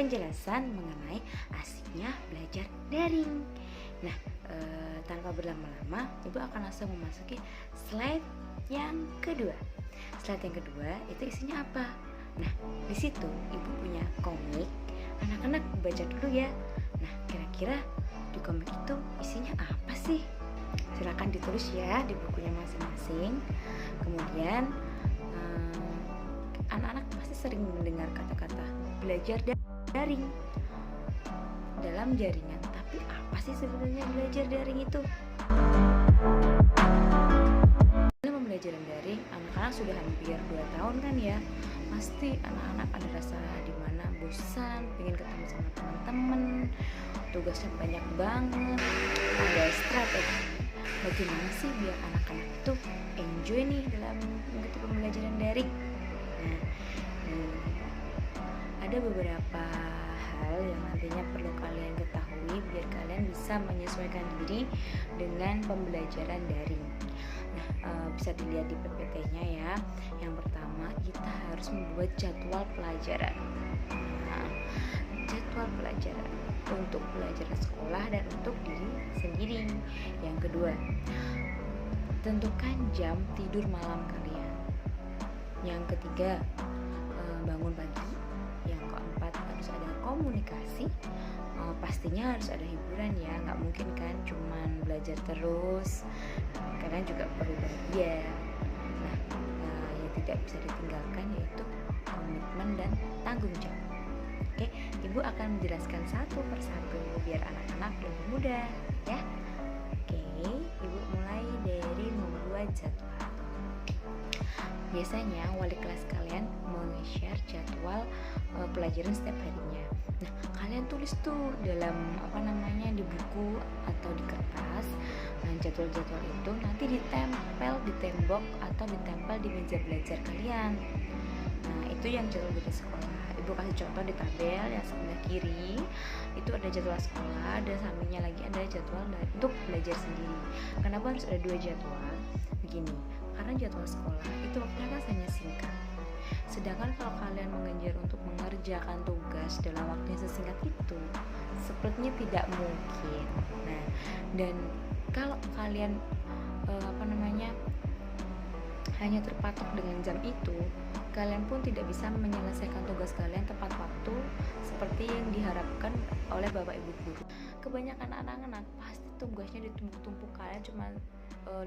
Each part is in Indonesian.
penjelasan mengenai asiknya belajar daring. Nah, tanpa berlama-lama, Ibu akan langsung memasuki slide yang kedua. Slide yang kedua itu isinya apa? Nah, di situ Ibu punya komik. Anak-anak baca dulu ya. Nah, kira-kira di komik itu isinya apa sih? Silakan ditulis ya di bukunya masing-masing. Kemudian anak-anak pasti sering mendengar kata-kata belajar daring dalam jaringan. Tapi apa sih sebenarnya belajar daring itu? Dalam pembelajaran daring, anak-anak sudah hampir 2 tahun kan ya. Pasti anak-anak ada rasa dimana bosan, pengen ketemu sama teman-teman, tugasnya banyak banget, ada strategi. Bagaimana sih biar anak-anak itu enjoy nih dalam mengikuti pembelajaran daring? Nah, ada beberapa hal yang nantinya perlu kalian ketahui biar kalian bisa menyesuaikan diri dengan pembelajaran daring. Nah, bisa dilihat di PPT-nya ya. Yang pertama, kita harus membuat jadwal pelajaran. Nah, jadwal pelajaran untuk pelajaran sekolah dan untuk diri sendiri. Yang kedua, tentukan jam tidur malam kalian. Yang ketiga, bangun pagi. Yang keempat, harus ada komunikasi. Pastinya harus ada hiburan ya, nggak mungkin kan cuman belajar terus. Kalian juga perlu bahagia. Nah, yang tidak bisa ditinggalkan yaitu komitmen dan tanggung jawab. Oke, Ibu akan menjelaskan satu persatu biar anak-anak lebih mudah ya. Oke, Ibu mulai dari membuat jadwal. Biasanya wali kelas kalian meng-share jadwal pelajaran setiap harinya. Nah, kalian tulis tuh dalam di buku atau di kertas. Nah, jadwal-jadwal itu nanti ditempel di tembok atau ditempel di meja belajar kalian. Nah, itu yang jadwal dari sekolah. Ibu kasih contoh di tabel yang sebelah kiri. Itu ada jadwal sekolah dan sampingnya lagi ada jadwal untuk belajar sendiri. Kenapa harus ada 2 jadwal? Begini, karena jadwal sekolah itu waktunya kan hanya singkat. Sedangkan kalau kalian mengejar untuk mengerjakan tugas dalam waktu yang sesingkat itu, sepertinya tidak mungkin. Nah, dan kalau kalian hanya terpatok dengan jam itu, kalian pun tidak bisa menyelesaikan tugas kalian tepat waktu seperti yang diharapkan oleh Bapak Ibu guru. Kebanyakan anak-anak pasti tugasnya ditumpuk-tumpuk, kalian cuma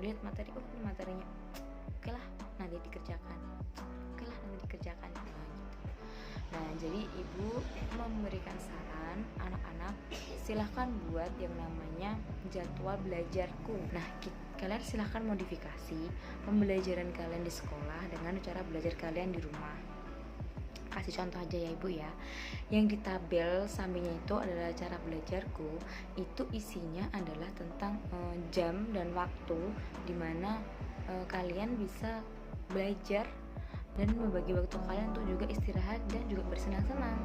lihat materi, ini materinya, oke lah nanti dikerjakan. Nah, jadi Ibu memberikan saran anak-anak silahkan buat yang namanya jadwal belajarku. Nah, kalian silahkan modifikasi pembelajaran kalian di sekolah dengan cara belajar kalian di rumah. Kasih contoh aja ya Ibu ya. Yang di tabel sampingnya itu adalah cara belajarku. Itu isinya adalah tentang jam dan waktu dimana kalian bisa belajar dan membagi waktu kalian untuk juga istirahat dan juga bersenang-senang.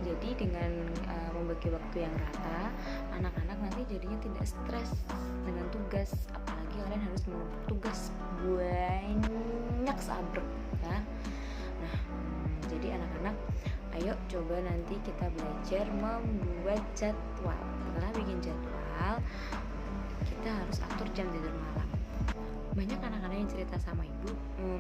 Jadi dengan membagi waktu yang rata, anak-anak nanti jadinya tidak stres dengan tugas, apalagi kalian harus menumpuk tugas banyak sabrek ya. Nah, jadi anak-anak, ayo coba nanti kita belajar membuat jadwal. Setelah bikin jadwal, kita harus atur jam tidur malam. Banyak anak-anak yang cerita sama Ibu,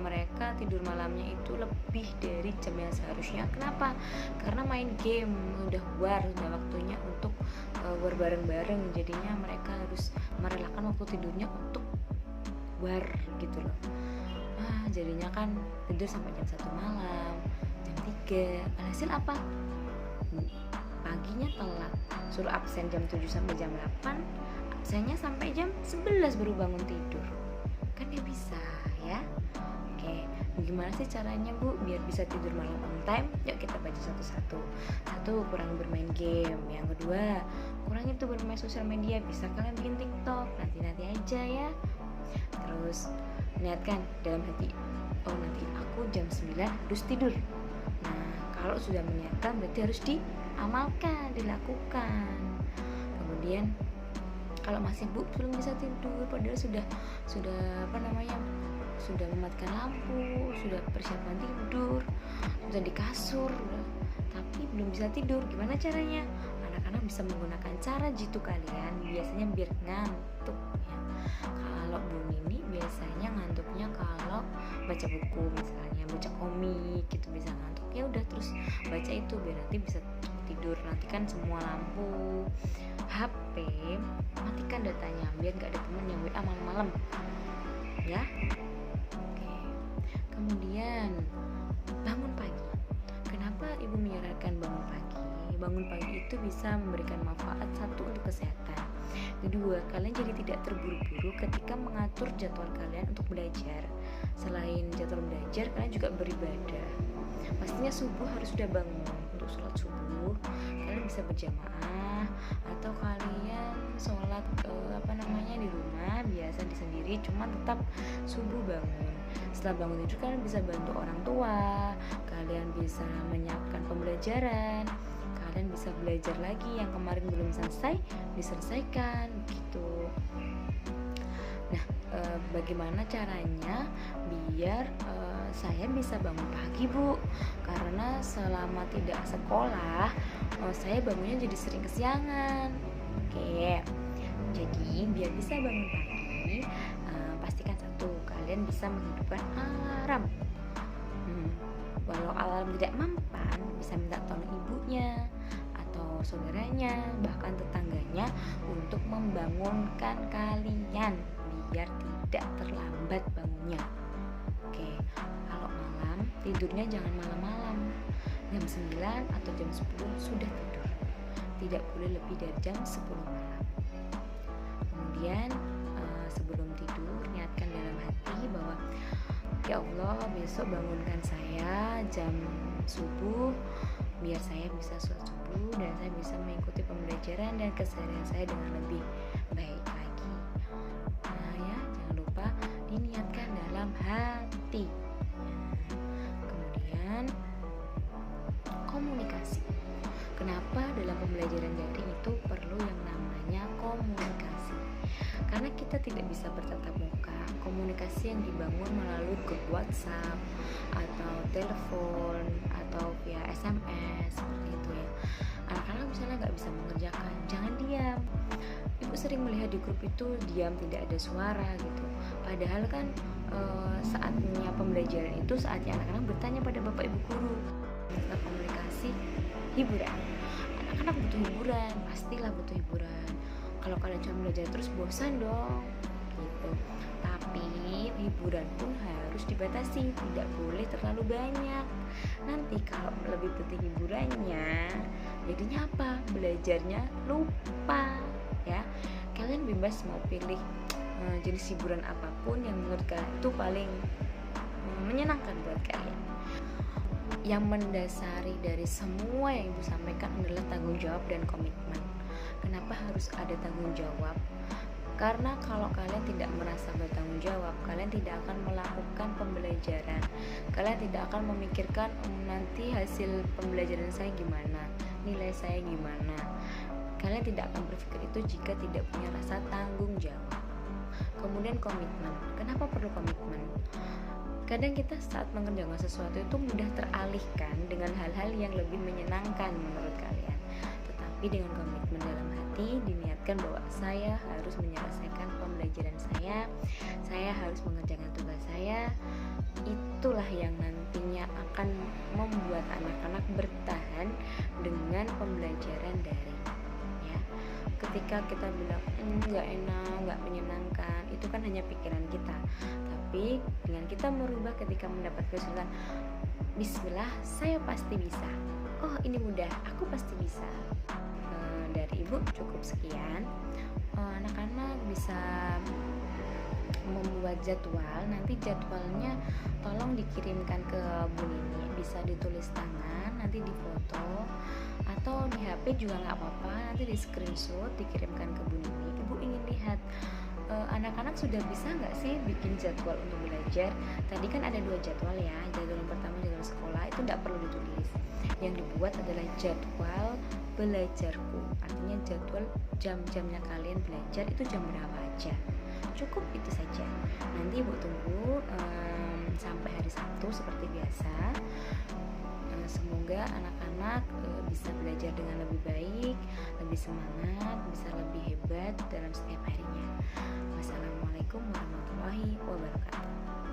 mereka tidur malamnya itu lebih dari jam yang seharusnya. Kenapa? Karena main game, udah waktunya untuk bareng-bareng. Jadinya mereka harus merelakan waktu tidurnya untuk gitu loh. Jadinya kan tidur sampai jam 1 malam, jam 3. Alhasil apa? Paginya telat, suruh absen jam 7 sampai jam 8, absennya sampai jam 11 baru bangun tidur. Kan gak bisa ya. Oke, gimana sih caranya Bu biar bisa tidur malam on time? Yuk kita baca satu-satu. Satu, kurangi bermain game. Yang kedua, kurangi tuh bermain sosial media. Bisa kalian bikin TikTok, nanti aja ya. Terus niatkan dalam hati, nanti aku jam 9 harus tidur. Nah, kalau sudah meniatkan berarti harus diamalkan, dilakukan. Kemudian kalau masih belum bisa tidur padahal sudah mematikan lampu, sudah persiapan tidur, sudah di kasur, tapi tapi belum bisa tidur, gimana caranya? Anak-anak bisa menggunakan cara jitu kalian biasanya biar ngantuk ya. Kalau Bu Nini biasanya ngantuknya kalau baca buku, misalnya baca komik gitu bisa ngantuk, ya udah terus baca itu biar nanti bisa tidur. Nanti kan semua lampu HP matikan datanya biar nggak ada temen yang WA malam-malam ya. Oke. Kemudian bangun pagi. Kenapa ibu menyarankan bangun pagi? Bangun pagi itu bisa memberikan manfaat, satu untuk kesehatan, kedua kalian jadi tidak terburu-buru ketika mengatur jadwal kalian untuk belajar. Selain jadwal belajar, kalian juga beribadah. Pastinya subuh harus sudah bangun untuk sholat subuh. Kalian bisa berjamaah atau kalian sholat di rumah biasa di sendiri, cuma tetap subuh bangun. Setelah bangun tidur kalian bisa bantu orang tua, kalian bisa menyiapkan pembelajaran, kalian bisa belajar lagi yang kemarin belum selesai diselesaikan gitu. Nah, bagaimana caranya biar saya bisa bangun pagi, Bu? Karena selama tidak sekolah, saya bangunnya jadi sering kesiangan. Oke, jadi biar bisa bangun pagi, pastikan satu, kalian bisa menghidupkan alarm. Walau alarm tidak mempan, bisa minta tolong ibunya atau saudaranya, bahkan tetangganya untuk membangunkan kalian biar tidak terlambat bangunnya. Oke, kalau malam tidurnya jangan malam-malam, jam 9 atau jam 10 sudah tidur, tidak boleh lebih dari jam 10 malam. Kemudian sebelum tidur niatkan dalam hati bahwa ya Allah, besok bangunkan saya jam subuh biar saya bisa sholat subuh dan saya bisa mengikuti pembelajaran dan keseharian saya dengan lebih baik lagi. Nah ya, jangan lupa diniatkan dalam hati. Kemudian komunikasi. Kenapa dalam pembelajaran daring itu perlu yang namanya komunikasi? Karena kita tidak bisa bertatap muka. Komunikasi yang dibangun melalui grup WhatsApp atau telepon atau via SMS seperti itu ya. Anak-anak misalnya nggak bisa mengerjakan, jangan diam. Ibu sering melihat di grup itu diam, tidak ada suara gitu. Padahal kan saatnya pembelajaran itu saatnya anak-anak bertanya pada bapak ibu guru. Setelah komunikasi, hiburan. Anak-anak butuh hiburan, pastilah butuh hiburan. Kalau kalian cuma belajar terus bosan dong gitu. Tapi hiburan pun harus dibatasi, tidak boleh terlalu banyak. Nanti kalau lebih penting hiburannya, jadinya apa? Belajarnya lupa ya. Kalian bebas mau pilih jenis hiburan apapun yang menurut kalian itu paling menyenangkan buat kalian. Yang mendasari dari semua yang ibu sampaikan adalah tanggung jawab dan komitmen. Kenapa harus ada tanggung jawab? Karena kalau kalian tidak merasa bertanggung jawab, kalian tidak akan melakukan pembelajaran. Kalian tidak akan memikirkan nanti hasil pembelajaran saya gimana, nilai saya gimana. Kalian tidak akan berpikir itu jika tidak punya rasa tanggung jawab. Kemudian komitmen. Kenapa perlu komitmen? Kadang kita saat mengerjakan sesuatu itu mudah teralihkan dengan hal-hal yang lebih menyenangkan menurut kalian. Tetapi dengan komitmen dalam hati, diniatkan bahwa saya harus menyelesaikan pembelajaran saya harus mengerjakan tugas saya. Itulah yang nantinya akan membuat anak-anak bertahan dengan pembelajaran daring. Ya, ketika kita bilang nggak enak, nggak menyenangkan, itu kan hanya pikiran kita. Tapi dengan kita merubah ketika mendapat kesulitan, bismillah, saya pasti bisa. Oh, ini mudah, aku pasti bisa. Dari ibu cukup sekian. Anak-anak bisa membuat jadwal. Nanti jadwalnya tolong dikirimkan ke Bu Nini, bisa ditulis tangan, nanti difoto atau di HP juga nggak apa-apa, nanti di screenshot dikirimkan ke Bu Nini. Ibu ingin lihat anak-anak sudah bisa nggak sih bikin jadwal untuk belajar. Tadi kan ada 2 jadwal ya, jadwal yang pertama jadwal sekolah itu nggak perlu ditulis, yang dibuat adalah jadwal belajarku, artinya jadwal jam-jamnya kalian belajar itu jam berapa aja, cukup itu saja. Nanti ibu tunggu sampai hari Sabtu seperti biasa. Semoga semoga anak-anak bisa belajar dengan lebih baik, lebih semangat, bisa lebih hebat dalam setiap harinya. Wassalamualaikum warahmatullahi wabarakatuh.